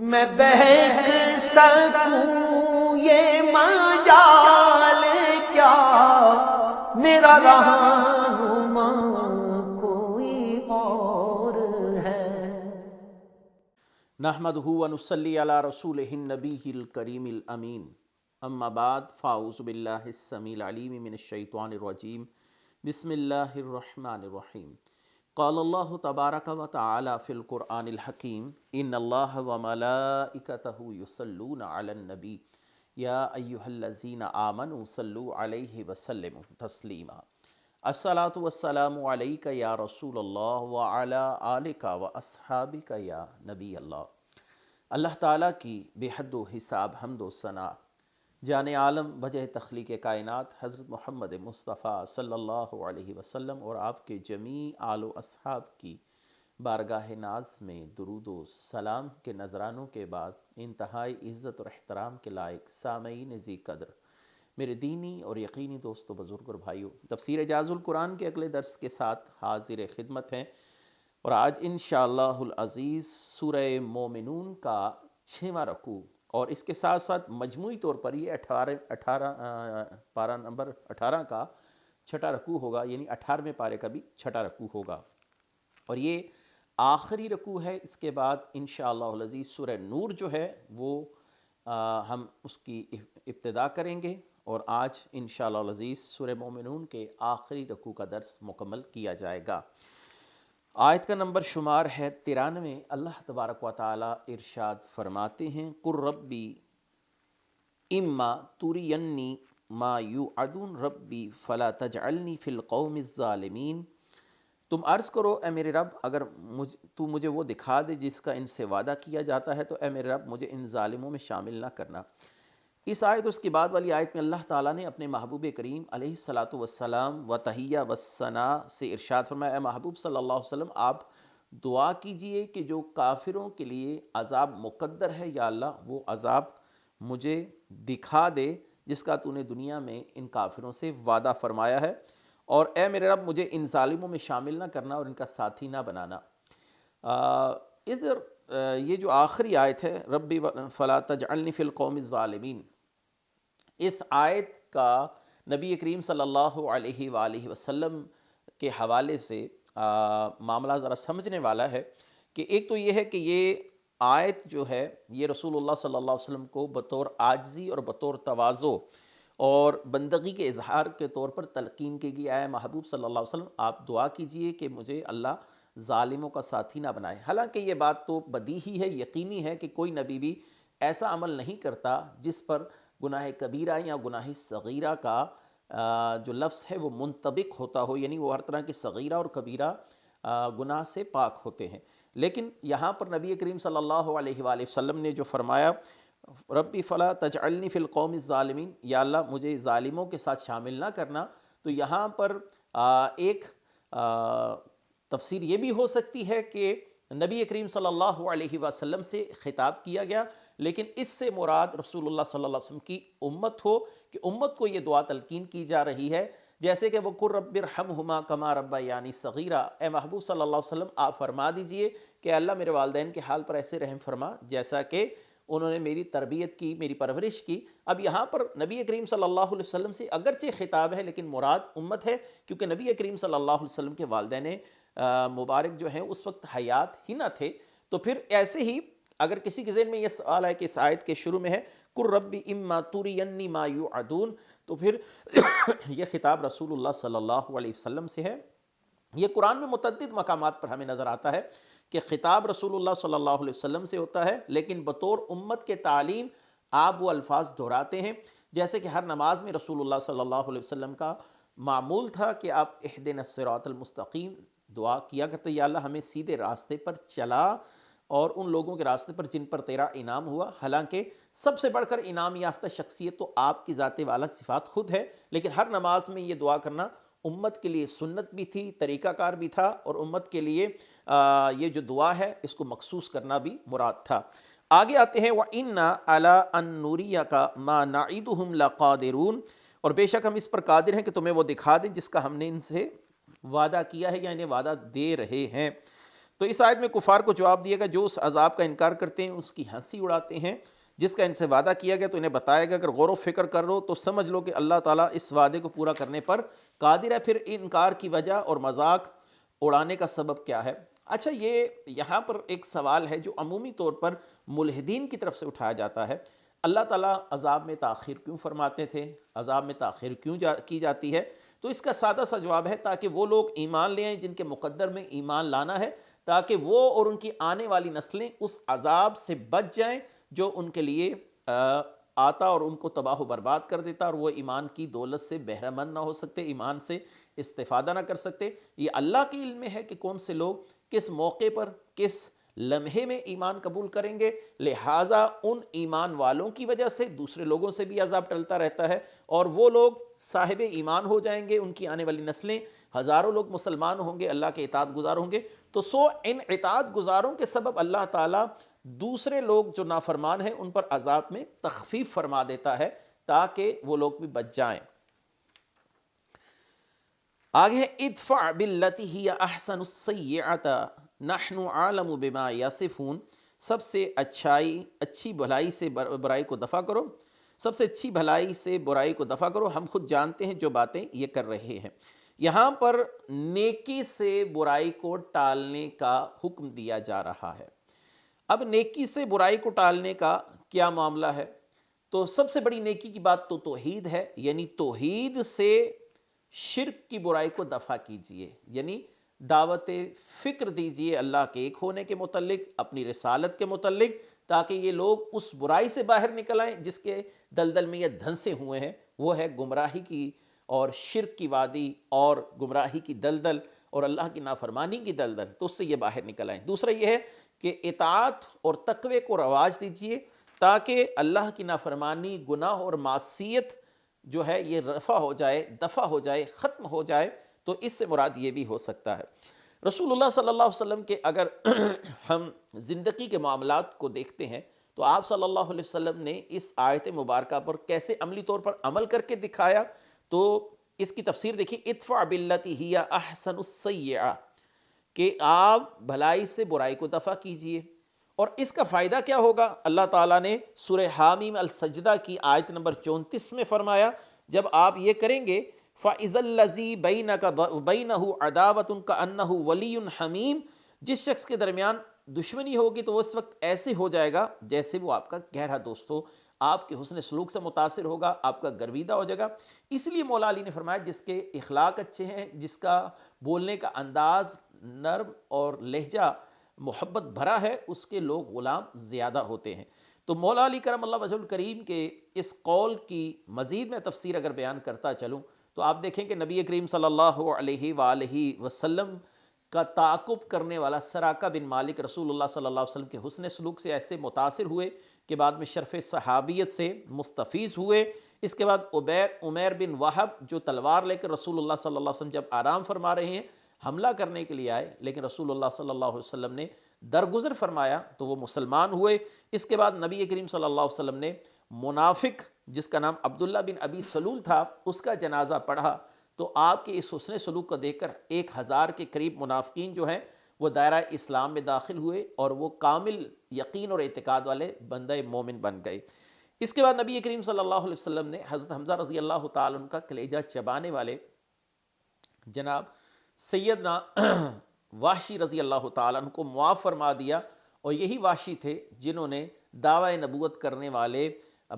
میں بہک سکوں یہ مجال کیا، میرا رہنما کوئی اور ہے۔ نحمدہ و نصلی علی رسولہ النبی الکریم الامین، اما بعد فاعوذ باللہ السمیع العلیم من الشیطان الرجیم، بسم اللہ الرحمن الرحیم۔ قال اللہ تبارک و تعالی فی القرآن الحکیم، ان اللہ و ملائکتہ یصلون علی النبی یا ایہا الذین آمنوا صلوا علیہ وسلموا تسلیما۔ الصلاۃ والسلام علیک یا رسول اللہ وعلی آلک و اصحابک یا نبی اللہ۔ اللہ تعالیٰ کی بے حد و حساب حمد و ثنا، جان عالم وجہ تخلیق کائنات حضرت محمد مصطفیٰ صلی اللہ علیہ وسلم اور آپ کے جمیع آل و اصحاب کی بارگاہ ناز میں درود و سلام کے نذرانوں کے بعد، انتہائی عزت اور احترام کے لائق سامعین ذی قدر، میرے دینی اور یقینی دوستو، بزرگ اور بھائیوں، تفسیر اعجاز القرآن کے اگلے درس کے ساتھ حاضر خدمت ہیں، اور آج انشاءاللہ العزیز سورہ مومنون کا 6واں رکوع اور اس کے ساتھ ساتھ مجموعی طور پر یہ پارہ نمبر 18 کا 6واں رکوع ہوگا، یعنی 18ویں پارے کا بھی 6واں رکوع ہوگا، اور یہ آخری رکوع ہے۔ اس کے بعد انشاءاللہ العزیز سورہ نور جو ہے وہ ہم اس کی ابتدا کریں گے، اور آج انشاءاللہ العزیز سورہ مومنون کے آخری رکوع کا درس مکمل کیا جائے گا۔ آیت کا نمبر شمار ہے 93۔ اللہ تبارک و تعالی ارشاد فرماتے ہیں، قُل ربی اما ترینی ما یوعدون ربی فلا تجعلنی فی القوم الظالمین۔ تم عرض کرو اے میرے رب، اگر تو مجھے وہ دکھا دے جس کا ان سے وعدہ کیا جاتا ہے، تو اے میرے رب مجھے ان ظالموں میں شامل نہ کرنا۔ اس آیت اس کے بعد والی آیت میں اللہ تعالیٰ نے اپنے محبوب کریم علیہ الصلاۃ والسلام و تحیہ والثناء سے ارشاد فرمایا، اے محبوب صلی اللہ علیہ وسلم آپ دعا کیجئے کہ جو کافروں کے لیے عذاب مقدر ہے، یا اللہ وہ عذاب مجھے دکھا دے جس کا تو نے دنیا میں ان کافروں سے وعدہ فرمایا ہے، اور اے میرے رب مجھے ان ظالموں میں شامل نہ کرنا اور ان کا ساتھی نہ بنانا۔ ادھر یہ جو آخری آیت ہے، ربی فلا تجعلنی فی القوم الظالمین، اس آیت کا نبی کریم صلی اللہ علیہ وآلہ وسلم کے حوالے سے معاملہ ذرا سمجھنے والا ہے، کہ ایک تو یہ ہے کہ یہ آیت جو ہے یہ رسول اللہ صلی اللہ علیہ وسلم کو بطور عاجزی اور بطور تواضع اور بندگی کے اظہار کے طور پر تلقین کی گئی، اے محبوب صلی اللہ علیہ وسلم آپ دعا کیجئے کہ مجھے اللہ ظالموں کا ساتھی نہ بنائے۔ حالانکہ یہ بات تو بدیہی ہے، یقینی ہے کہ کوئی نبی بھی ایسا عمل نہیں کرتا جس پر گناہ کبیرہ یا گناہ صغیرہ کا جو لفظ ہے وہ منطبق ہوتا ہو، یعنی وہ ہر طرح کی صغیرہ اور کبیرہ گناہ سے پاک ہوتے ہیں۔ لیکن یہاں پر نبی کریم صلی اللہ علیہ وآلہ وسلم نے جو فرمایا، ربی فلا تجعلنی فی القوم الظالمین، یا اللہ مجھے ظالموں کے ساتھ شامل نہ کرنا، تو یہاں پر ایک تفسیر یہ بھی ہو سکتی ہے کہ نبی کریم صلی اللہ علیہ وسلم سے خطاب کیا گیا، لیکن اس سے مراد رسول اللہ صلی اللہ علیہ وسلم کی امت ہو، کہ امت کو یہ دعا تلقین کی جا رہی ہے، جیسے کہ وَقُلْ رَبِّ ارْحَمْهُمَا كَمَا رَبَّيَانِي صَغِيرًا، اے محبوب صلی اللہ علیہ وسلم آپ فرما دیجئے کہ اللہ میرے والدین کے حال پر ایسے رحم فرما جیسا کہ انہوں نے میری تربیت کی، میری پرورش کی۔ اب یہاں پر نبی کریم صلی اللہ علیہ وسلم سے اگرچہ خطاب ہے، لیکن مراد امت ہے، کیونکہ نبی کریم صلی اللہ علیہ وسلم کے والدین مبارک جو ہیں اس وقت حیات ہی نہ تھے۔ تو پھر ایسے ہی اگر کسی کے ذہن میں یہ سوال ہے کہ اس آیت کے شروع میں ہے قُل رَبِّ اِمَّا تُرِيَنِّي مَا يُوعَدُونَ، تو پھر یہ خطاب رسول اللہ صلی اللہ علیہ وسلم سے ہے۔ یہ قرآن میں متعدد مقامات پر ہمیں نظر آتا ہے کہ خطاب رسول اللہ صلی اللہ علیہ وسلم سے ہوتا ہے، لیکن بطور امت کے تعلیم آپ وہ الفاظ دہراتے ہیں، جیسے کہ ہر نماز میں رسول اللہ صلی اللہ علیہ وسلم کا معمول تھا کہ آپ اہدنا الصراط المستقیم دعا کیا کرتے، یا اللہ ہمیں سیدھے راستے پر چلا اور ان لوگوں کے راستے پر جن پر تیرا انعام ہوا۔ حالانکہ سب سے بڑھ کر انعام یافتہ شخصیت تو آپ کی ذات والا صفات خود ہے، لیکن ہر نماز میں یہ دعا کرنا امت کے لیے سنت بھی تھی، طریقہ کار بھی تھا، اور امت کے لیے یہ جو دعا ہے اس کو مخصوص کرنا بھی مراد تھا۔ آگے آتے ہیں وَإِنَّا عَلَىٰ أَن نُّرِيَكَ مَا نَعِدُهُمْ لَقَادِرُونَ، اور بے شک ہم اس پر قادر ہیں کہ تمہیں وہ دکھا دیں جس کا ہم نے ان سے وعدہ کیا ہے، یا انہیں وعدہ دے رہے ہیں۔ تو اس آیت میں کفار کو جواب دیا گیا جو اس عذاب کا انکار کرتے ہیں اس کی ہنسی اڑاتے ہیں جس کا ان سے وعدہ کیا گیا، تو انہیں بتایا گیا اگر غور و فکر کر لو تو سمجھ لو کہ اللہ تعالیٰ اس وعدے کو پورا کرنے پر قادر ہے، پھر انکار کی وجہ اور مذاق اڑانے کا سبب کیا ہے؟ اچھا، یہ یہاں پر ایک سوال ہے جو عمومی طور پر ملحدین کی طرف سے اٹھایا جاتا ہے، اللہ تعالیٰ عذاب میں تاخیر کیوں فرماتے تھے، عذاب میں تاخیر کیوں کی جاتی ہے؟ تو اس کا سادہ سا جواب ہے تاکہ وہ لوگ ایمان لے آئیں جن کے مقدر میں ایمان لانا ہے، تاکہ وہ اور ان کی آنے والی نسلیں اس عذاب سے بچ جائیں جو ان کے لیے آتا اور ان کو تباہ و برباد کر دیتا، اور وہ ایمان کی دولت سے بہرہ مند نہ ہو سکتے، ایمان سے استفادہ نہ کر سکتے۔ یہ اللہ کے علم میں ہے کہ کون سے لوگ کس موقع پر کس لمحے میں ایمان قبول کریں گے، لہٰذا ان ایمان والوں کی وجہ سے دوسرے لوگوں سے بھی عذاب ٹلتا رہتا ہے، اور وہ لوگ صاحب ایمان ہو جائیں گے، ان کی آنے والی نسلیں ہزاروں لوگ مسلمان ہوں گے، اللہ کے اطاعت گزار ہوں گے، تو ان اطاعت گزاروں کے سبب اللہ تعالیٰ دوسرے لوگ جو نافرمان ہیں ان پر عذاب میں تخفیف فرما دیتا ہے تاکہ وہ لوگ بھی بچ جائیں۔ آگے ہے ادفع باللتی ہی احسن السیئۃ نحن عالم بما یصفون، سب سے اچھی بھلائی سے برائی کو دفع کرو، سب سے اچھی بھلائی سے برائی کو دفع کرو، ہم خود جانتے ہیں جو باتیں یہ کر رہے ہیں۔ یہاں پر نیکی سے برائی کو ٹالنے کا حکم دیا جا رہا ہے۔ اب نیکی سے برائی کو ٹالنے کا کیا معاملہ ہے؟ تو سب سے بڑی نیکی کی بات تو توحید ہے، یعنی توحید سے شرک کی برائی کو دفع کیجئے، یعنی دعوت فکر دیجئے اللہ کے ایک ہونے کے متعلق، اپنی رسالت کے متعلق، تاکہ یہ لوگ اس برائی سے باہر نکل آئیں جس کے دلدل میں یہ دھنسے ہوئے ہیں، وہ ہے گمراہی کی اور شرک کی وادی اور گمراہی کی دلدل اور اللہ کی نافرمانی کی دلدل، تو اس سے یہ باہر نکل آئیں۔ دوسرا یہ ہے کہ اطاعت اور تقوی کو رواج دیجئے تاکہ اللہ کی نافرمانی، گناہ اور معصیت جو ہے یہ دفع ہو جائے، ختم ہو جائے، تو اس سے مراد یہ بھی ہو سکتا ہے۔ رسول اللہ صلی اللہ علیہ وسلم کے اگر ہم زندگی کے معاملات کو دیکھتے ہیں تو آپ صلی اللہ علیہ وسلم نے اس آیت مبارکہ پر کیسے عملی طور پر عمل کر کے دکھایا، تو اس کی تفسیر دیکھیے، ادفع باللتی ہی احسن السیئۃ، کہ آپ بھلائی سے برائی کو دفع کیجئے، اور اس کا فائدہ کیا ہوگا؟ اللہ تعالیٰ نے سورہ حامیم السجدہ کی آیت نمبر 34 میں فرمایا جب آپ یہ کریں گے فَإِذَا الَّذِي بَيْنَكَ وَبَيْنَهُ عَدَاوَةٌ كَأَنَّهُ وَلِيٌّ حَمِيمٌ، جس شخص کے درمیان دشمنی ہوگی تو وہ اس وقت ایسے ہو جائے گا جیسے وہ آپ کا گہرا دوست ہو، آپ کے حسن سلوک سے متاثر ہوگا، آپ کا گرویدہ ہو جائے گا۔ اس لیے مولا علی نے فرمایا جس کے اخلاق اچھے ہیں، جس کا بولنے کا انداز نرم اور لہجہ محبت بھرا ہے، اس کے لوگ غلام زیادہ ہوتے ہیں۔ تو مولا علی کرم اللہ وجہ الکریم کے اس قول کی مزید میں تفسیر اگر بیان کرتا چلوں تو آپ دیکھیں کہ نبی کریم صلی اللہ علیہ وآلہ وسلم کا تعاقب کرنے والا سراقہ بن مالک رسول اللہ صلی اللہ علیہ وسلم کے حسن سلوک سے ایسے متاثر ہوئے کہ بعد میں شرف صحابیت سے مستفیض ہوئے۔ اس کے بعد عمیر بن وہب جو تلوار لے کر رسول اللہ صلی اللہ علیہ وسلم جب آرام فرما رہے ہیں حملہ کرنے کے لیے آئے، لیکن رسول اللہ صلی اللہ علیہ وسلم نے درگزر فرمایا تو وہ مسلمان ہوئے۔ اس کے بعد نبی کریم صلی اللہ علیہ وسلم نے منافق جس کا نام عبداللہ بن ابی سلول تھا اس کا جنازہ پڑھا، تو آپ کے اس حسن سلوک کو دیکھ کر 1000 کے قریب منافقین جو ہیں وہ دائرہ اسلام میں داخل ہوئے اور وہ کامل یقین اور اعتقاد والے بندہ مومن بن گئے۔ اس کے بعد نبی کریم صلی اللہ علیہ وسلم نے حضرت حمزہ رضی اللہ تعالیٰ عنہ کا کلیجہ چبانے والے جناب سیدنا وحشی رضی اللہ تعالیٰ عنہ کو معاف فرما دیا، اور یہی وحشی تھے جنہوں نے دعوی نبوت کرنے والے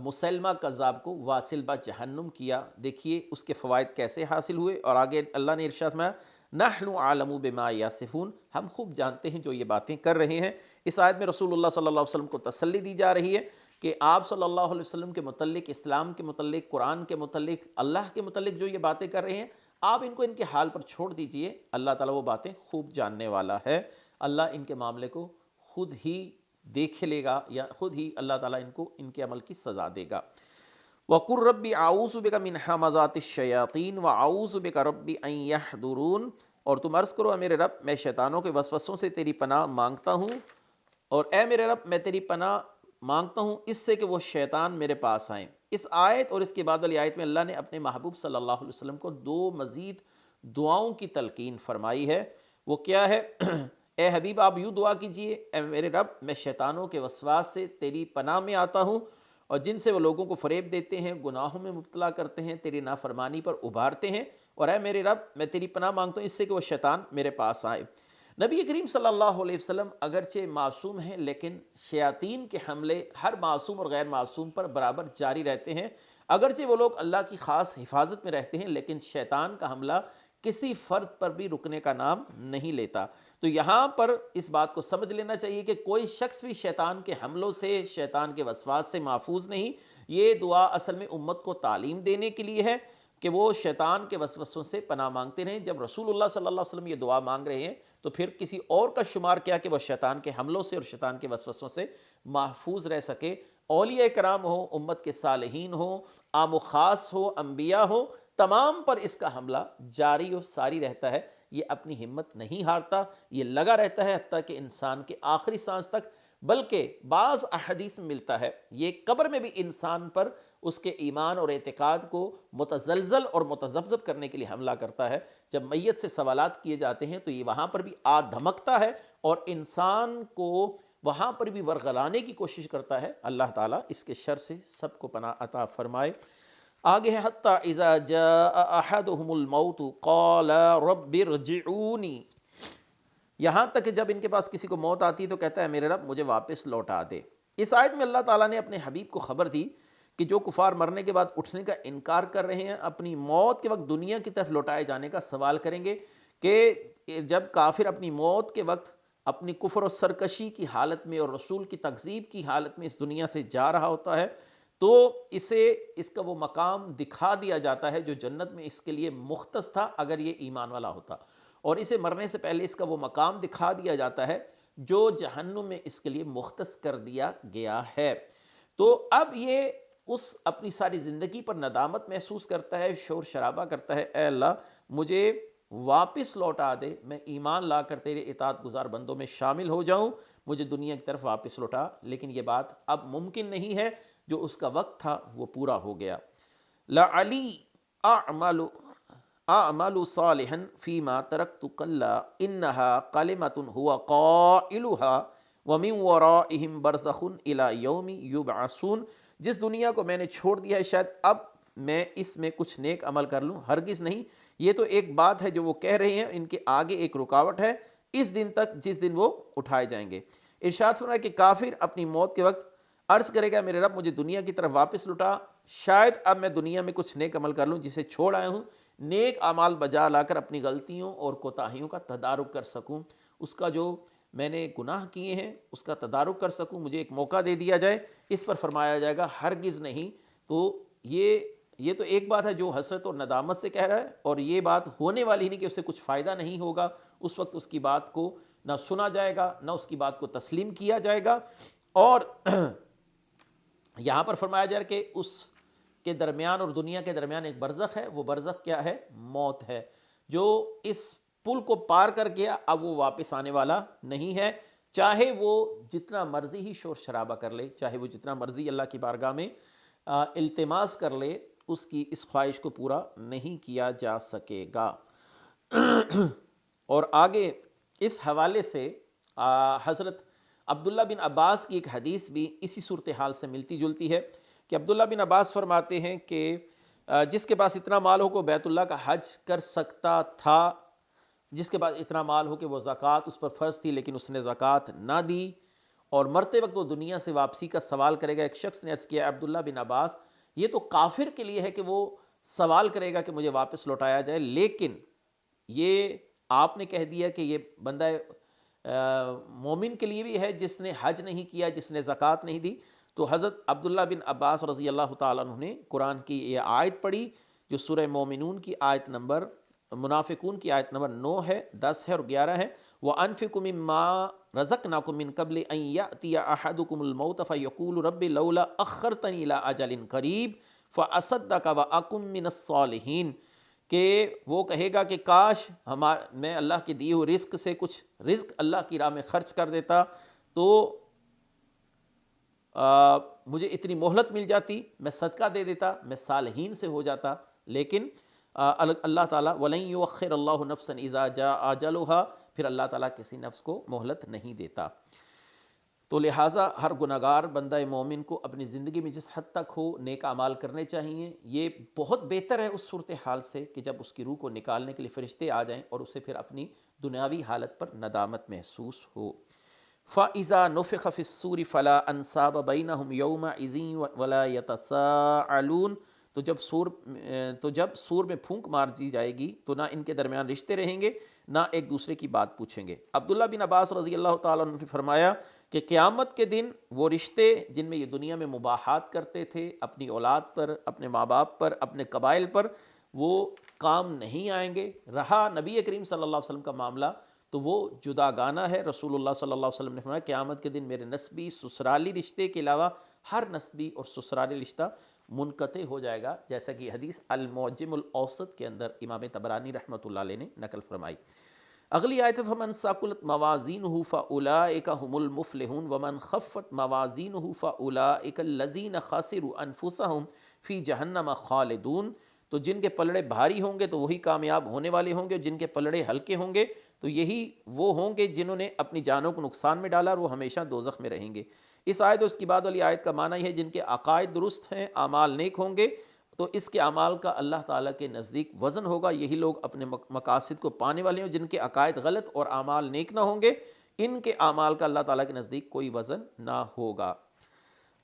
مسلمہ کذاب کو واصل با جہنم کیا۔ دیکھیے اس کے فوائد کیسے حاصل ہوئے، اور آگے اللہ نے ارشاد فرمایا نحن عالم بما یصفون، ہم خوب جانتے ہیں جو یہ باتیں کر رہے ہیں۔ اس آیت میں رسول اللہ صلی اللہ علیہ وسلم کو تسلی دی جا رہی ہے کہ آپ صلی اللہ علیہ وسلم کے متعلق، اسلام کے متعلق، قرآن کے متعلق، اللہ کے متعلق جو یہ باتیں کر رہے ہیں آپ ان کو ان کے حال پر چھوڑ دیجئے، اللہ تعالیٰ وہ باتیں خوب جاننے والا ہے، اللہ ان کے معاملے کو خود ہی دیکھ لے گا، یا خود ہی اللہ تعالیٰ ان کو ان کے عمل کی سزا دے گا۔ وَقُلْ رَبِّ أَعُوذُ بِكَ مِنْ ہَمَزَاتِ الشَّيَاطِينِ وَأَعُوذُ بِكَ رَبِّ أَنْ يَحْضُرُونَ، اور تم عرض کرو اے میرے رب میں شیطانوں کے وسوسوں سے تیری پناہ مانگتا ہوں، اور اے میرے رب میں تیری پناہ مانگتا ہوں اس سے کہ وہ شیطان میرے پاس آئیں۔ اس آیت اور اس کے بعد والی آیت میں اللہ نے اپنے محبوب صلی اللہ علیہ وسلم کو 2 مزید دعاؤں کی تلقین فرمائی ہے۔ وہ کیا ہے؟ اے حبیب آپ یوں دعا کیجئے، اے میرے رب میں شیطانوں کے وسواس سے تیری پناہ میں آتا ہوں، اور جن سے وہ لوگوں کو فریب دیتے ہیں، گناہوں میں مبتلا کرتے ہیں، تیری نافرمانی پر ابھارتے ہیں، اور اے میرے رب میں تیری پناہ مانگتا ہوں اس سے کہ وہ شیطان میرے پاس آئے۔ نبی کریم صلی اللہ علیہ وسلم اگرچہ معصوم ہیں، لیکن شیاطین کے حملے ہر معصوم اور غیر معصوم پر برابر جاری رہتے ہیں۔ اگرچہ وہ لوگ اللہ کی خاص حفاظت میں رہتے ہیں، لیکن شیطان کا حملہ کسی فرد پر بھی رکنے کا نام نہیں لیتا۔ تو یہاں پر اس بات کو سمجھ لینا چاہیے کہ کوئی شخص بھی شیطان کے حملوں سے، شیطان کے وسواس سے محفوظ نہیں۔ یہ دعا اصل میں امت کو تعلیم دینے کے لیے ہے کہ وہ شیطان کے وسوسوں سے پناہ مانگتے رہیں۔ جب رسول اللہ صلی اللہ علیہ وسلم یہ دعا مانگ رہے ہیں تو پھر کسی اور کا شمار کیا کہ وہ شیطان کے حملوں سے اور شیطان کے وسوسوں سے محفوظ رہ سکے۔ اولیاء کرام ہوں، امت کے صالحین ہوں، عام و خاص ہو، انبیاء ہوں، تمام پر اس کا حملہ جاری و ساری رہتا ہے۔ یہ اپنی ہمت نہیں ہارتا، یہ لگا رہتا ہے حتیٰ کہ انسان کے آخری سانس تک، بلکہ بعض احادیث میں ملتا ہے یہ قبر میں بھی انسان پر اس کے ایمان اور اعتقاد کو متزلزل اور متذبذب کرنے کے لیے حملہ کرتا ہے۔ جب میت سے سوالات کیے جاتے ہیں تو یہ وہاں پر بھی دھمکتا ہے اور انسان کو وہاں پر بھی ورغلانے کی کوشش کرتا ہے۔ اللہ تعالیٰ اس کے شر سے سب کو پناہ عطا فرمائے۔ آگے ہے حتیٰ اذا جاء احدهم الموت قال رب ارجعونی، یہاں تک کہ جب ان کے پاس کسی کو موت آتی ہے تو کہتا ہے میرے رب مجھے واپس لوٹا دے۔ اس آیت میں اللہ تعالیٰ نے اپنے حبیب کو خبر دی کہ جو کفار مرنے کے بعد اٹھنے کا انکار کر رہے ہیں، اپنی موت کے وقت دنیا کی طرف لوٹائے جانے کا سوال کریں گے، کہ جب کافر اپنی موت کے وقت اپنی کفر و سرکشی کی حالت میں اور رسول کی تکذیب کی حالت میں اس دنیا سے جا رہا ہوتا ہے تو اسے اس کا وہ مقام دکھا دیا جاتا ہے جو جنت میں اس کے لیے مختص تھا اگر یہ ایمان والا ہوتا، اور اسے مرنے سے پہلے اس کا وہ مقام دکھا دیا جاتا ہے جو جہنم میں اس کے لیے مختص کر دیا گیا ہے۔ تو اب یہ اس اپنی ساری زندگی پر ندامت محسوس کرتا ہے، شور شرابہ کرتا ہے، اے اللہ مجھے واپس لوٹا دے، میں ایمان لا کر تیرے اطاعت گزار بندوں میں شامل ہو جاؤں، مجھے دنیا کی طرف واپس لوٹا۔ لیکن یہ بات اب ممکن نہیں ہے، جو اس کا وقت تھا وہ پورا ہو گیا۔ لعلی اعمل صالحا فیما ترکت کلا انہا کلمۃ هو قائلها ومن ورائہم برزخ الی یوم یبعثون، جس دنیا کو میں نے چھوڑ دیا ہے شاید اب میں اس میں کچھ نیک عمل کر لوں، ہرگز نہیں، یہ تو ایک بات ہے جو وہ کہہ رہے ہیں، ان کے آگے ایک رکاوٹ ہے اس دن تک جس دن وہ اٹھائے جائیں گے۔ ارشاد فرمایا کہ کافر اپنی موت کے وقت عرض کرے گا میرے رب مجھے دنیا کی طرف واپس لٹا، شاید اب میں دنیا میں کچھ نیک عمل کر لوں جسے چھوڑ آیا ہوں، نیک اعمال بجا لا کر اپنی غلطیوں اور کوتاہیوں کا تدارک کر سکوں، اس کا جو میں نے گناہ کیے ہیں اس کا تدارک کر سکوں، مجھے ایک موقع دے دیا جائے۔ اس پر فرمایا جائے گا ہرگز نہیں۔ تو یہ تو ایک بات ہے جو حسرت اور ندامت سے کہہ رہا ہے، اور یہ بات ہونے والی نہیں کہ اس سے کچھ فائدہ نہیں ہوگا، اس وقت اس کی بات کو نہ سنا جائے گا نہ اس کی بات کو تسلیم کیا جائے گا۔ اور یہاں پر فرمایا جا رہا ہے کہ اس کے درمیان اور دنیا کے درمیان ایک برزخ ہے، وہ برزخ کیا ہے؟ موت ہے، جو اس پل کو پار کر گیا اب وہ واپس آنے والا نہیں ہے، چاہے وہ جتنا مرضی ہی شور شرابہ کر لے، چاہے وہ جتنا مرضی اللہ کی بارگاہ میں التماس کر لے، اس کی اس خواہش کو پورا نہیں کیا جا سکے گا۔ اور آگے اس حوالے سے حضرت عبداللہ بن عباس کی ایک حدیث بھی اسی صورتحال سے ملتی جلتی ہے کہ عبداللہ بن عباس فرماتے ہیں کہ جس کے پاس اتنا مال ہو کہ وہ بیت اللہ کا حج کر سکتا تھا، جس کے پاس اتنا مال ہو کہ وہ زکوٰۃ اس پر فرض تھی لیکن اس نے زکوٰۃ نہ دی، اور مرتے وقت وہ دنیا سے واپسی کا سوال کرے گا۔ ایک شخص نے عرض کیا عبداللہ بن عباس یہ تو کافر کے لیے ہے کہ وہ سوال کرے گا کہ مجھے واپس لوٹایا جائے، لیکن یہ آپ نے کہہ دیا کہ یہ بندہ مومن کے لیے بھی ہے جس نے حج نہیں کیا، جس نے زکوٰۃ نہیں دی۔ تو حضرت عبداللہ بن عباس رضی اللہ تعالیٰ عنہ نے قرآن کی یہ آیت پڑھی جو سورہ مومنون کی آیت نمبر منافقون کی آیت نمبر 9 ہے، 10 ہے اور 11 ہے۔ وَأَنفِقُوا مِمَّا رَزَقْنَاكُم مِّن قَبْلِ أَن يَأْتِيَ أَحَدُكُمُ الْمَوْتُ فَيَقُولُ رَبِّ لَوْلَا أَخَّرْتَنِي إِلَىٰ أَجَلٍ قَرِيبٍ فَأَصَدَّقَ وَأَكُن مِّنَ الصَّالِحِينَ، کہ وہ کہے گا کہ کاش میں اللہ کے دیے ہوئے رزق سے کچھ رزق اللہ کی راہ میں خرچ کر دیتا تو مجھے اتنی مہلت مل جاتی، میں صدقہ دے دیتا، میں صالحین سے ہو جاتا، لیکن اللہ تعالیٰ وَلَن يُؤَخِّرَ اللَّهُ نَفْسًا إِذَا جَاءَ أَجَلُهَا، پھر اللہ تعالیٰ کسی نفس کو مہلت نہیں دیتا۔ تو لہٰذا ہر گناہگار بندہ مومن کو اپنی زندگی میں جس حد تک ہو نیک اعمال کرنے چاہیے۔ یہ بہت بہتر ہے اس صورتحال سے کہ جب اس کی روح کو نکالنے کے لیے فرشتے آ جائیں اور اسے پھر اپنی دنیاوی حالت پر ندامت محسوس ہو۔ فَإِذَا نُفِخَ فِي الصُّورِ فَلَا أَنْسَابَ بَيْنَهُمْ يَوْمَئِذٍ وَلَا يَتَسَاءَلُونَ تو جب سور میں پھونک مار دی جائے گی تو نہ ان کے درمیان رشتے رہیں گے، نہ ایک دوسرے کی بات پوچھیں گے۔ عبداللہ بن عباس رضی اللہ تعالیٰ عنہ نے فرمایا کہ قیامت کے دن وہ رشتے جن میں یہ دنیا میں مباحات کرتے تھے اپنی اولاد پر، اپنے ماں باپ پر، اپنے قبائل پر، وہ کام نہیں آئیں گے۔ رہا نبی کریم صلی اللہ علیہ وسلم کا معاملہ تو وہ جداگانہ ہے۔ رسول اللہ صلی اللہ علیہ وسلم نے فرمایا قیامت کے دن میرے نسبی سسرالی رشتے کے علاوہ ہر نسبی اور سسرالی رشتہ منقطع ہو جائے گا، جیسا کہ حدیث المعجم الاوسط کے اندر امام طبرانی رحمۃ اللہ علیہ نے نقل فرمائی۔ اگلی آیت فمن ثقلت موازینہ فاولئک هم المفلحون ومن خفت موازینہ فاولئک الذین خسروا انفسهم فی جہنم خالدون۔ تو جن کے پلڑے بھاری ہوں گے تو وہی کامیاب ہونے والے ہوں گے، جن کے پلڑے ہلکے ہوں گے تو یہی وہ ہوں گے جنہوں نے اپنی جانوں کو نقصان میں ڈالا اور وہ ہمیشہ دوزخ میں رہیں گے۔ اس آیت اور اس کی بعد والی آیت کا معنی یہ ہے جن کے عقائد درست ہیں، اعمال نیک ہوں گے تو اس کے اعمال کا اللہ تعالیٰ کے نزدیک وزن ہوگا، یہی لوگ اپنے مقاصد کو پانے والے ہیں۔ جن کے عقائد غلط اور اعمال نیک نہ ہوں گے ان کے اعمال کا اللہ تعالیٰ کے نزدیک کوئی وزن نہ ہوگا۔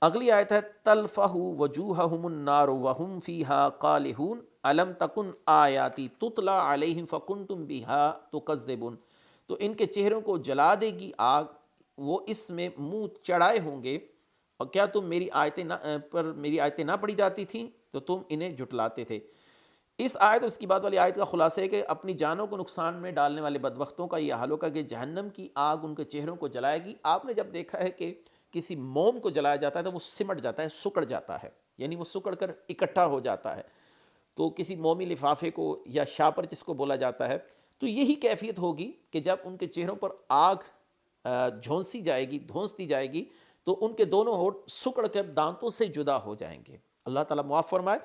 اگلی آیت ہے تلفح وجوہہم النار وہم فیہا قالحون الم تکن آیاتی تتلی علیہم فکنتم بہا تکذبون۔ تو ان کے چہروں کو جلا دے گی آگ، وہ اس میں منہ چڑھائے ہوں گے، اور کیا تم میری آیتیں نہ پڑھی جاتی تھیں تو تم انہیں جھٹلاتے تھے۔ اس آیت اور اس کی بعد والی آیت کا خلاصہ ہے کہ اپنی جانوں کو نقصان میں ڈالنے والے بدبختوں کا یہ حال ہوگا کہ جہنم کی آگ ان کے چہروں کو جلائے گی۔ آپ نے جب دیکھا ہے کہ کسی موم کو جلایا جاتا ہے تو وہ سمٹ جاتا ہے، سکڑ جاتا ہے، یعنی وہ سکڑ کر اکٹھا ہو جاتا ہے۔ تو کسی مومی لفافے کو یا شاپر جس کو بولا جاتا ہے، تو یہی کیفیت ہوگی کہ جب ان کے چہروں پر آگ جھونسی جائے گی، دھونس دی جائے گی تو ان کے دونوں ہونٹ سکڑ کر دانتوں سے جدا ہو جائیں گے۔ اللہ تعالیٰ معاف فرمائے۔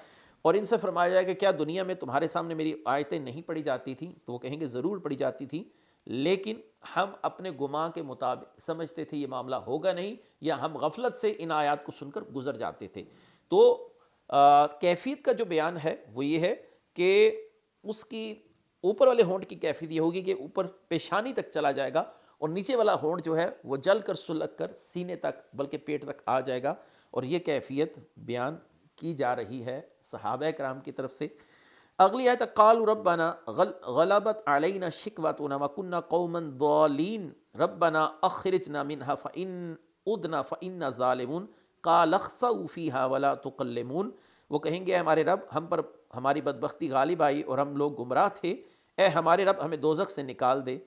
اور ان سے فرمایا جائے کہ کیا دنیا میں تمہارے سامنے میری آیتیں نہیں پڑھی جاتی تھیں؟ تو وہ کہیں گے ضرور پڑھی جاتی تھیں، لیکن ہم اپنے گمان کے مطابق سمجھتے تھے یہ معاملہ ہوگا نہیں، یا ہم غفلت سے ان آیات کو سن کر گزر جاتے تھے۔ تو کیفیت کا جو بیان ہے وہ یہ ہے کہ اس کی اوپر والے ہونٹ کی کیفیت یہ ہوگی کہ اوپر پیشانی تک چلا جائے گا، اور نیچے والا ہونٹ جو ہے وہ جل کر سلگ کر سینے تک بلکہ پیٹ تک آ جائے گا، اور یہ کیفیت بیان کی جا رہی ہے صحابہ کرام کی طرف سے۔ اگلی آیت قالوا ربنا غلبت علینا شقوتنا وکنا قوما ضالین ربنا اخرجنا منها فإن عدنا فإنا ظالمون قال اخسئوا فيها ولا تكلمون۔ وہ کہیں گے اے ہمارے رب، ہم پر ہماری بدبختی غالب آئی اور ہم لوگ گمراہ تھے، اے ہمارے رب ہمیں دوزخ سے نکال دے،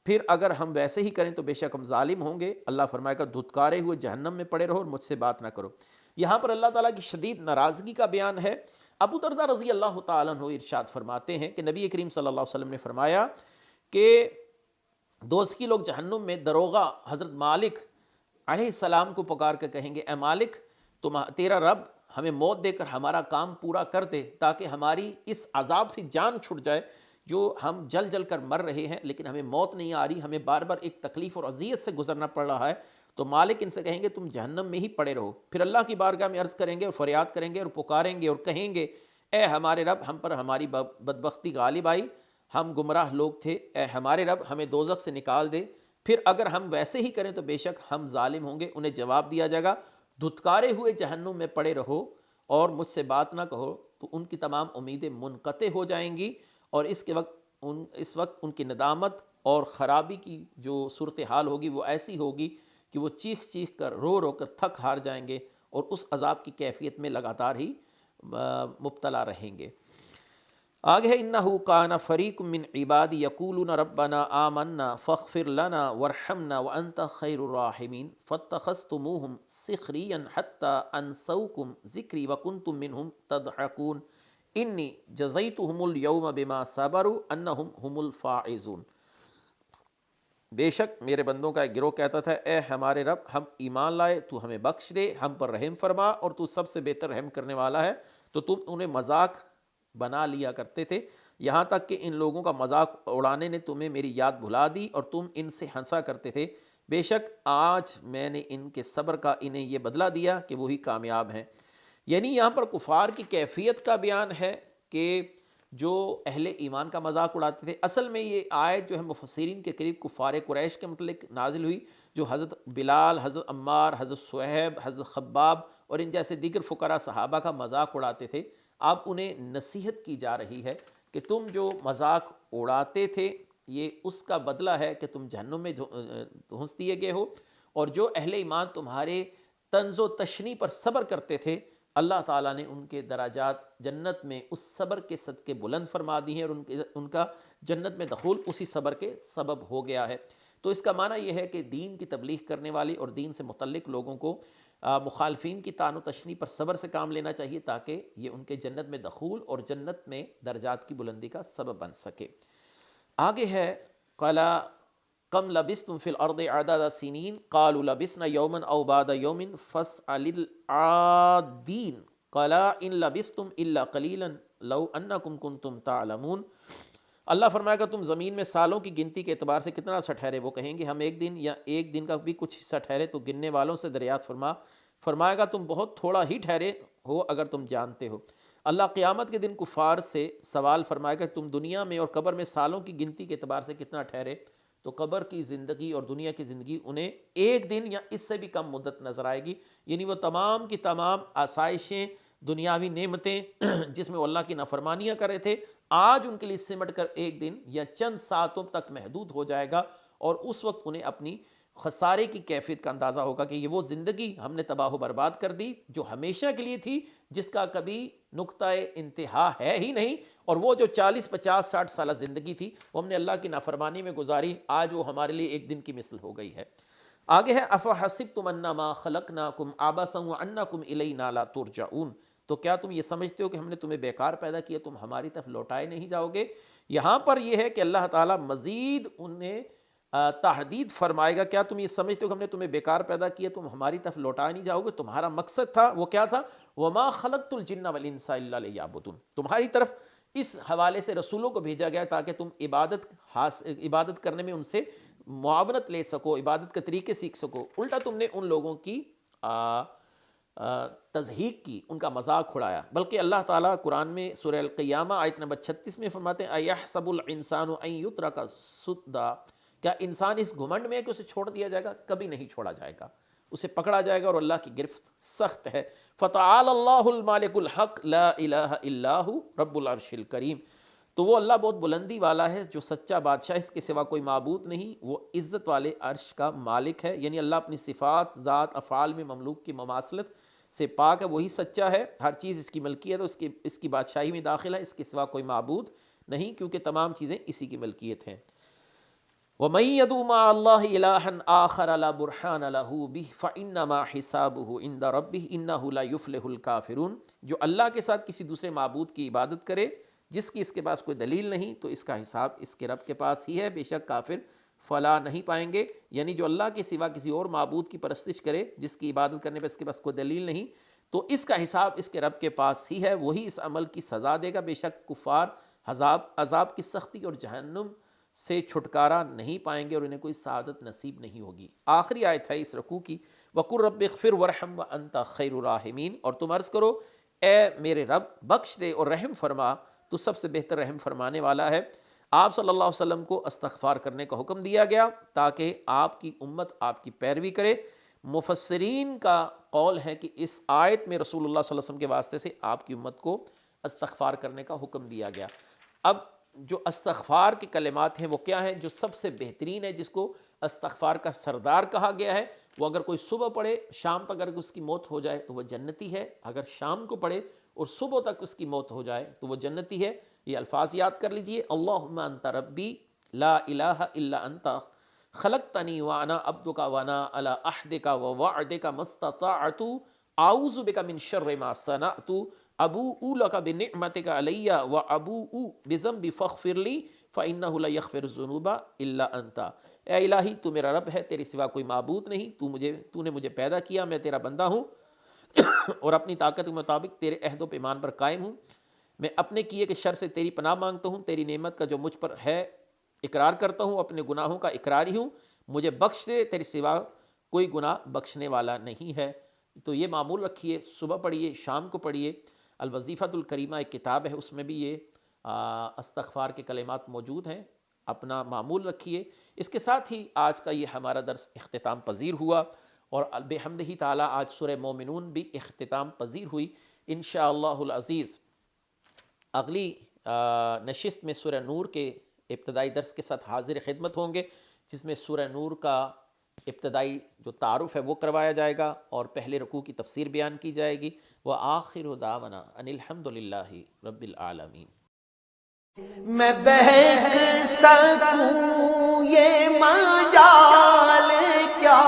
پھر اگر ہم ویسے ہی کریں تو بے شک ہم ظالم ہوں گے۔ اللہ فرمائے گا دھتکارے ہوئے جہنم میں پڑے رہو اور مجھ سے بات نہ کرو۔ یہاں پر اللہ تعالیٰ کی شدید ناراضگی کا بیان ہے۔ ابو درداء رضی اللہ تعالیٰ عنہ ارشاد فرماتے ہیں کہ نبی کریم صلی اللہ علیہ وسلم نے فرمایا کہ دوزخی لوگ جہنم میں دروغہ حضرت مالک علیہ السلام کو پکار کے کہیں گے اے مالک، تیرا رب ہمیں موت دے کر ہمارا کام پورا کر دے تاکہ ہماری اس عذاب سے جان چھٹ جائے جو ہم جل جل کر مر رہے ہیں، لیکن ہمیں موت نہیں آ رہی، ہمیں بار بار ایک تکلیف اور اذیت سے گزرنا پڑ رہا ہے۔ تو مالک ان سے کہیں گے تم جہنم میں ہی پڑے رہو۔ پھر اللہ کی بارگاہ میں عرض کریں گے اور فریاد کریں گے اور پکاریں گے اور کہیں گے اے ہمارے رب، ہم پر ہماری بدبختی غالب آئی، ہم گمراہ لوگ تھے، اے ہمارے رب ہمیں دوزخ سے نکال دے، پھر اگر ہم ویسے ہی کریں تو بے شک ہم ظالم ہوں گے۔ انہیں جواب دیا جائے گا دھتکارے ہوئے جہنم میں پڑے رہو اور مجھ سے بات نہ کہو، تو ان کی تمام امیدیں منقطع ہو جائیں گی، اور اس وقت ان کی ندامت اور خرابی کی جو صورتحال ہوگی وہ ایسی ہوگی کہ وہ چیخ چیخ کر رو رو کر تھک ہار جائیں گے اور اس عذاب کی کیفیت میں لگاتار ہی مبتلا رہیں گے۔ آگے ہے انہو کان فریق من عبادی یقولون ربنا آمنا فاغفر لنا وارحمنا وانت خیر الراحمین فاتخذتموہم سخریا حتی انسوکم ذکری وکنتم منہم تضحکون انی جزیتہم اليوم بما صبروا انہم هم الفائزون۔ بے شک میرے بندوں کا ایک گروہ کہتا تھا اے ہمارے رب، ہم ایمان لائے، تو ہمیں بخش دے، ہم پر رحم فرما، اور تو سب سے بہتر رحم کرنے والا ہے، تو تم انہیں مذاق بنا لیا کرتے تھے۔ یہاں تک کہ ان لوگوں کا مذاق اڑانے نے تمہیں میری یاد بھلا دی اور تم ان سے ہنسا کرتے تھے، بے شک آج میں نے ان کے صبر کا انہیں یہ بدلہ دیا کہ وہی کامیاب ہیں۔ یعنی یہاں پر کفار کی کیفیت کا بیان ہے کہ جو اہل ایمان کا مذاق اڑاتے تھے۔ اصل میں یہ آیت جو ہے مفسرین کے قریب کفار قریش کے متعلق نازل ہوئی، جو حضرت بلال، حضرت عمار، حضرت صہیب، حضرت خباب اور ان جیسے دیگر فقراء صحابہ کا مذاق اڑاتے تھے۔ اب انہیں نصیحت کی جا رہی ہے کہ تم جو مذاق اڑاتے تھے یہ اس کا بدلہ ہے کہ تم جہنم میں دھنس دیے گئے ہو، اور جو اہل ایمان تمہارے طنز و تشنیع پر صبر کرتے تھے اللہ تعالیٰ نے ان کے درجات جنت میں اس صبر کے صدقے بلند فرما دی ہیں، اور ان کا جنت میں دخول اسی صبر کے سبب ہو گیا ہے۔ تو اس کا معنی یہ ہے کہ دین کی تبلیغ کرنے والے اور دین سے متعلق لوگوں کو مخالفین کی طعن و تشنیع پر صبر سے کام لینا چاہیے تاکہ یہ ان کے جنت میں دخول اور جنت میں درجات کی بلندی کا سبب بن سکے۔ آگے ہے قَالَ کم لبثتم فی الارض عدد سنین قالوا لبثنا یوما او بعد یوم فاسأل العادین قال ان لبثتم الا قلیلا لو انکم کنتم تعلمون۔ اللہ فرمائے گا تم زمین میں سالوں کی گنتی کے اعتبار سے کتنا عرصہ ٹھہرے؟ وہ کہیں گے ہم ایک دن یا ایک دن کا بھی کچھ حصہ ٹھہرے، تو گننے والوں سے دریافت فرمائے گا تم بہت تھوڑا ہی ٹھہرے ہو اگر تم جانتے ہو۔ اللہ قیامت کے دن کفار سے سوال فرمائے گا تم دنیا میں اور قبر میں سالوں کی گنتی کے اعتبار سے کتنا ٹھہرے؟ تو قبر کی زندگی اور دنیا کی زندگی انہیں ایک دن یا اس سے بھی کم مدت نظر آئے گی، یعنی وہ تمام کی تمام آسائشیں، دنیاوی نعمتیں جس میں وہ اللہ کی نافرمانیاں کر رہے تھے، آج ان کے لیے سمٹ کر ایک دن یا چند ساعتوں تک محدود ہو جائے گا، اور اس وقت انہیں اپنی خسارے کی کیفیت کا اندازہ ہوگا کہ یہ وہ زندگی ہم نے تباہ و برباد کر دی جو ہمیشہ کے لیے تھی، جس کا کبھی نقطہ انتہا ہے ہی نہیں، اور وہ جو 40 50 60 سالہ زندگی تھی وہ ہم نے اللہ کی نافرمانی میں گزاری، آج وہ ہمارے لیے ایک دن کی مثل ہو گئی ہے۔ آگے ہے افحسبتم انما خلقناکم عبثا وانکم الینا لا ترجعون، تو کیا تم یہ سمجھتے ہو کہ ہم نے تمہیں بیکار پیدا کیا، تم ہماری طرف لوٹائے نہیں جاؤ گے؟ یہاں پر یہ ہے کہ اللہ تعالیٰ مزید انہیں تحدید فرمائے گا، کیا تم یہ سمجھتے ہو کہ ہم نے تمہیں بیکار پیدا کیا، تم ہماری طرف لوٹائے نہیں جاؤ گے؟ تمہارا مقصد تھا، وہ کیا تھا؟ وما خلقت الجن والانس الا لیعبدون، تمہاری طرف اس حوالے سے رسولوں کو بھیجا گیا تاکہ تم عبادت کرنے میں ان سے معاونت لے سکو، عبادت کے طریقے سیکھ سکو۔ الٹا تم نے ان لوگوں کی تضحیق کی، ان کا مذاق اڑایا۔ بلکہ اللہ تعالیٰ قرآن میں سورہ القیامہ آیت نمبر 36 میں فرماتے ہیں ایحسب الانسان ان یترک سدی، کیا انسان اس گھمنڈ میں ہے کہ اسے چھوڑ دیا جائے گا؟ کبھی نہیں چھوڑا جائے گا، اسے پکڑا جائے گا، اور اللہ کی گرفت سخت ہے۔ فتعال اللہ المالک الحق لا الہ الا ھو رب العرش الکریم، تو وہ اللہ بہت بلندی والا ہے جو سچا بادشاہ، اس کے سوا کوئی معبود نہیں، وہ عزت والے عرش کا مالک ہے۔ یعنی اللہ اپنی صفات، ذات، افعال میں مملوک کی مماثلت سے پاک ہے، وہی سچا ہے، ہر چیز اس کی ملکیت ہے، اس کی بادشاہی میں داخل ہے، اس کے سوا کوئی معبود نہیں، کیونکہ تمام چیزیں اسی کی ملکیت ہیں۔ وَمَن يَدْعُ مَعَ اللَّهِ إِلَٰهًا آخَرَ لَا بُرْهَانَ لَهُ بِهِ فَإِنَّمَا حِسَابُهُ عِندَ رَبِّهِ إِنَّهُ لَا يُفْلِحُ الْكَافِرُونَ، جو اللہ کے ساتھ کسی دوسرے معبود کی عبادت کرے جس کی اس کے پاس کوئی دلیل نہیں، تو اس کا حساب اس کے رب کے پاس ہی ہے، بے شک کافر فلاح نہیں پائیں گے۔ یعنی جو اللہ کے سوا کسی اور معبود کی پرستش کرے جس کی عبادت کرنے پر اس کے پاس کوئی دلیل نہیں، تو اس کا حساب اس کے رب کے پاس ہی ہے، وہی اس عمل کی سزا دے گا۔ بے شک کفار عذاب کی سختی اور جہنم سے چھٹکارا نہیں پائیں گے، اور انہیں کوئی سعادت نصیب نہیں ہوگی۔ آخری آیت ہے اس رکوع کی، وَقُلْ رَبِّ اغْفِرْ وَارْحَمْ وَأَنْتَ خَيْرُ الرَّاحِمِينَ، اور تم عرض کرو اے میرے رب بخش دے اور رحم فرما، تو سب سے بہتر رحم فرمانے والا ہے۔ آپ صلی اللہ علیہ وسلم کو استغفار کرنے کا حکم دیا گیا تاکہ آپ کی امت آپ کی پیروی کرے۔ مفسرین کا قول ہے کہ اس آیت میں رسول اللہ صلی اللہ علیہ وسلم کے واسطے سے آپ کی امت کو استغفار کرنے کا حکم دیا گیا۔ اب جو استغفار کے کلمات ہیں وہ کیا ہیں؟ جو سب سے بہترین ہے، جس کو استغفار کا سردار کہا گیا ہے، وہ اگر کوئی صبح پڑھے شام تک اگر اس کی موت ہو جائے تو وہ جنتی ہے، اگر شام کو پڑھے اور صبح تک اس کی موت ہو جائے تو وہ جنتی ہے۔ یہ الفاظ یاد کر لیجئے، اللہم انت ربی لا الہ الا انت خلقتنی وانا عبدک وانا علی عہدک ووعدک ما استطعت اعوذ بک من شر ما صنعت ابوء لک بنعمتک علی وابوء بذنبی فاغفر لی فانہ لا یغفر الذنوب الا انت۔ اے الہی تو میرا رب ہے، تیرے سوا کوئی معبود نہیں، تو نے مجھے پیدا کیا، میں تیرا بندہ ہوں اور اپنی طاقت کے مطابق تیرے عہد و پیمان پر قائم ہوں۔ میں اپنے کیے کے شر سے تیری پناہ مانگتا ہوں، تیری نعمت کا جو مجھ پر ہے اقرار کرتا ہوں، اپنے گناہوں کا اقراری ہوں، مجھے بخش دے، تیرے سوا کوئی گناہ بخشنے والا نہیں ہے۔ تو یہ معمول رکھیے، صبح پڑھیے، شام کو پڑھیے۔ الوظیفۃ الکریمہ ایک کتاب ہے، اس میں بھی یہ استغفار کے کلمات موجود ہیں، اپنا معمول رکھیے۔ اس کے ساتھ ہی آج کا یہ ہمارا درس اختتام پذیر ہوا، اور بحمدہ تعالیٰ آج سورہ مومنون بھی اختتام پذیر ہوئی۔ انشاءاللہ العزیز اگلی نشست میں سورہ نور کے ابتدائی درس کے ساتھ حاضر خدمت ہوں گے، جس میں سورہ نور کا ابتدائی جو تعارف ہے وہ کروایا جائے گا، اور پہلے رکوع کی تفسیر بیان کی جائے گی۔ وآخر دعوانا ان الحمد للہ رب العالمین۔ میں بہک سکوں یہ مجال کیا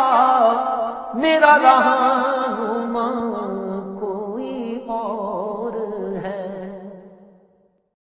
میرا رہا